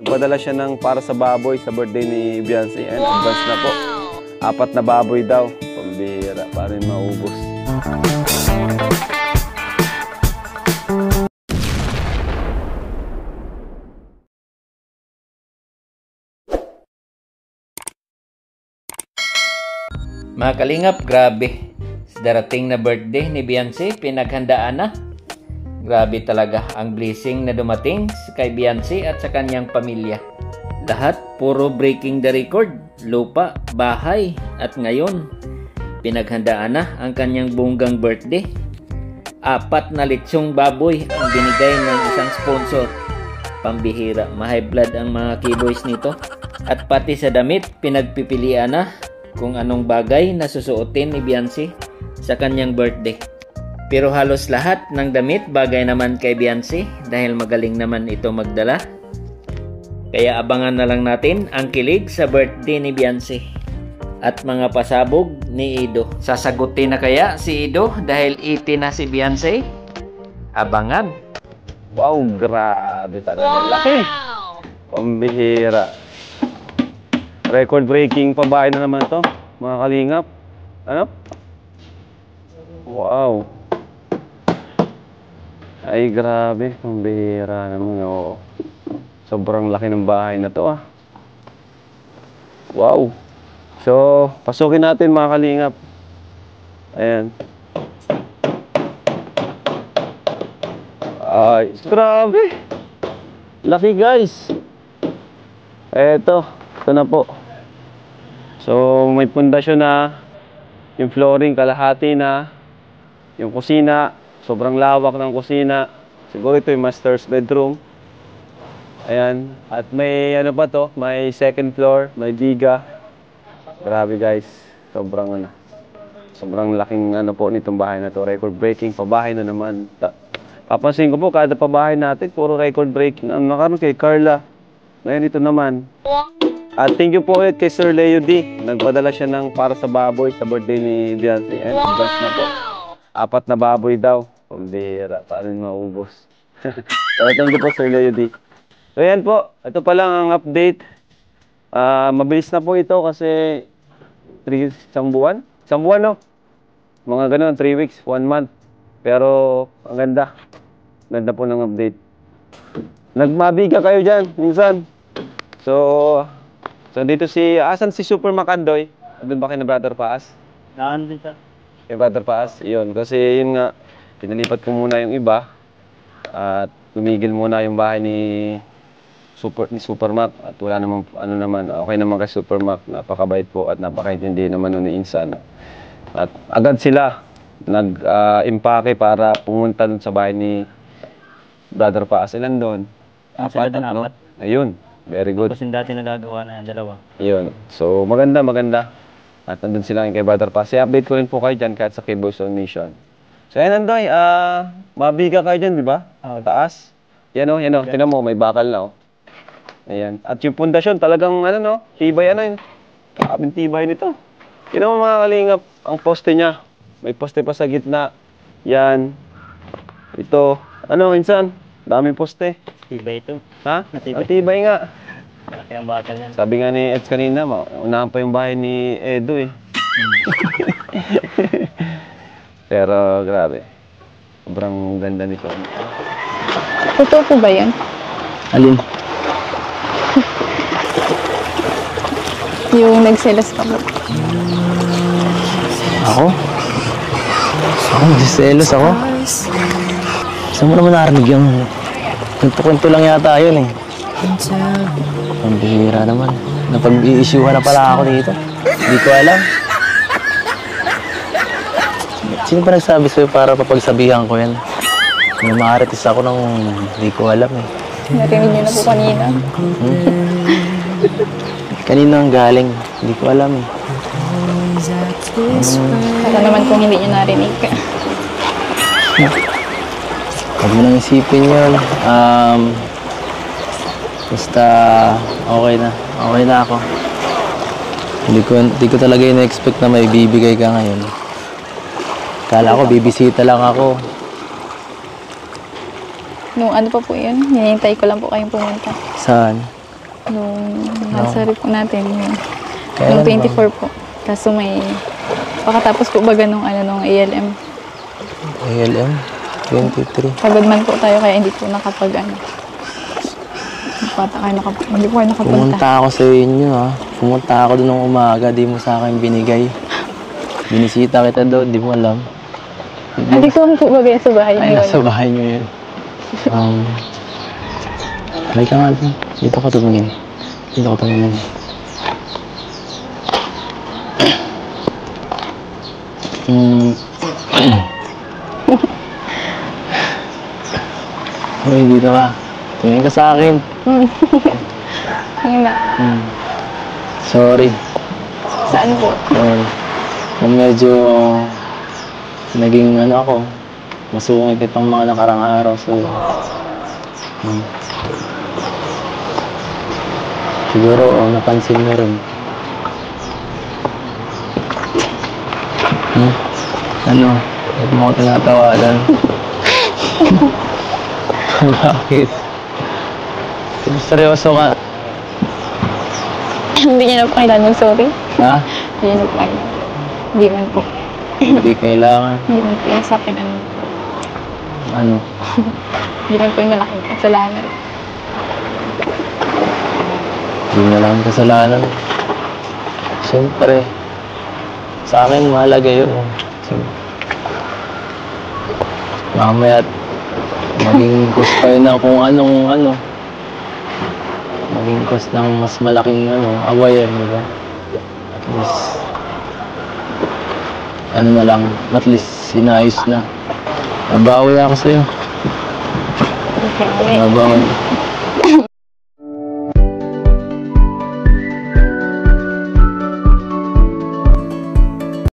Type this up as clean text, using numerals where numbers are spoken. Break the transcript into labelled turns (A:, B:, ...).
A: Nagpadala siya ng para sa baboy sa birthday ni Beyonce. And advance na po. 4 na baboy daw. Pambihira, para yung maubos.
B: Mga kalingap, grabe. Sa darating na birthday ni Beyonce, pinaghandaan na. Grabe talaga ang blessing na dumating kay Beyonce at sa kanyang pamilya. Lahat puro breaking the record, lupa, bahay, at ngayon pinaghandaan na ang kanyang bonggang birthday. 4 na litsong baboy ang binigay ng isang sponsor. Pambihira, ma-high blood ang mga keyboys nito. At pati sa damit, pinagpipilian na kung anong bagay na susuotin ni Beyonce sa kanyang birthday. Pero halos lahat ng damit bagay naman kay Beyonce dahil magaling naman ito magdala. Kaya abangan na lang natin ang kilig sa birthday ni Beyonce at mga pasabog ni Edo. Sasagutin na kaya si Edo dahil 80 na si Beyonce? Abangan!
A: Wow, grabe talaga. Laki! Pambihira. Record-breaking pabahay na naman to, mga kalingap. Ano? Wow! Ay, grabe. Pambihira naman. Oo. Sobrang laki ng bahay na to, ah. Wow! So, pasukin natin, mga kalingap. Ayan. Ay, grabe! Laki, guys! Eto. Ito na po. So, may pundasyon na. Yung flooring, kalahati na. Yung kusina, sobrang lawak ng kusina. Siguro ito yung master's bedroom. Ayan. At may ano pa to, may second floor, may diga. Grabe guys. Sobrang laking ano po nitong bahay na to. Record breaking, pabahay na naman. Papansin ko po, kada pabahay natin, puro record breaking. Ang nakaroon kay Carla. Ngayon ito naman. At thank you po ulit kay Sir Leo D. Nagpadala siya ng para sa baboy sa birthday ni Beyonce. And advance na po. 4 na baboy daw. Pambihira, paano maubos. So, thank you po Sir Leo D. So yan po, ito pa lang ang update. Mabilis na po ito kasi isang buwan, no? Mga ganun, 3 weeks, 1 month. Pero ang ganda. Ganda po ng update. Nagmabiga kayo dyan, minsan. So dito asan si Super Macandoy? Doon ba kay na Brother Paas?
C: Naan din siya.
A: Kay Brother Paas, yun. Kasi yun nga, pinalipat ko muna yung iba. At tumigil muna yung bahay ni Super Mac. At wala namang, okay naman kay Super Mac. Napakabait po at napakaintindi naman ni Insan. At agad sila nag-impake para pumunta dun sa bahay ni Brother Paas. Ilan doon? 4, no? Ayun. Very good.
C: Tapos yung dati nagagawa na 2.
A: Yun. So, maganda. At nandun sila kay Brother Pass. I-update ko rin po kayo dyan kahit sa Keyboys on Mission. So, yan Andoy. Mabiga kayo dyan, di ba? Taas. Yan o. Tingnan mo, may bakal na o. Ayan. At yung pundasyon, talagang tibay yun. Kaming tibay nito. Tingnan mo mga kalingap, ang poste niya. May poste pa sa gitna. Yan. Ito. Insan? Daming poste.
C: Tibay ito.
A: Ha? Matibay nga.
C: Malaki ang bakal yan.
A: Sabi nga ni Eds kanina, unahan pa yung bahay ni Edo eh. Pero grabe. Sobrang ganda nito.
D: Totoo po ba yan?
C: Alin?
D: Yung nagselos ka po.
C: Ako? Nagsiselos ako? Saan mo naman narinig yung kwento lang yata yun eh. Ang bihira naman. Napag-i-issuehan na pala ako dito. Hindi ko alam. Sino ba nagsabi sa'yo para papagsabihan ko yan? Namaharitis ako nang hindi ko alam eh.
D: Narinig niyo na po kanina.
C: Kanina ang galing. Hindi ko alam eh.
D: Para naman kung hindi niyo narinig.
C: Huwag mo nang isipin yun. Basta okay na. Okay na ako. Hindi ko talaga in-expect na may bibigay ka ngayon. Kala ko bibisita lang ako.
D: Nung ano pa po yun, hinihintay ko lang po kayong pumunta.
C: Saan?
D: Nung nasa po natin, yun.
C: Kailan
D: Nung 24 po. Kaso may, pakatapos po baga nung, nung ALM.
C: ALM? 23.
D: Pagod man po tayo, kaya hindi po nakapag, hindi po kayo nakapunta.
C: Pumunta ako sa inyo, ha. Pumunta ako doon ng umaga, di mo sa akin binigay. Binisita kita doon, di mo alam.
D: Hindi ko lang po bagay sa bahay
C: Ay,
D: ngayon.
C: nasa bahay nyo yun. Halika ka nga doon. Dito ka tumingin. Dito ka tumingin. Uy, dito ka. Tumingin ka sa akin.
D: Ngayon na.
C: Sorry.
D: Saan po?
C: Kung medyo naging ako, masungit itong mga nakarang araw. So, siguro, napansin mo rin. Ano? Ba't mo ako tinatawanan? Bakit? Seryoso ka?
D: Hindi niya na po kailangan mag-sorry.
C: Ha?
D: Hindi niya na po kailangan. Hindi man po.
C: Hindi kailangan.
D: Hindi man po yung sa akin,
C: Ano?
D: Hindi man po yung malaking kasalanan.
C: Hindi na lang kasalanan. Siyempre, sa akin mahalaga yun. Mamaya maging cause pa yun ng kung anong maging cause ng mas malaking awayan, di ba? At least, na lang, at least sinayos na. Nabawi ako sa'yo.
D: Okay.
C: Nabawi.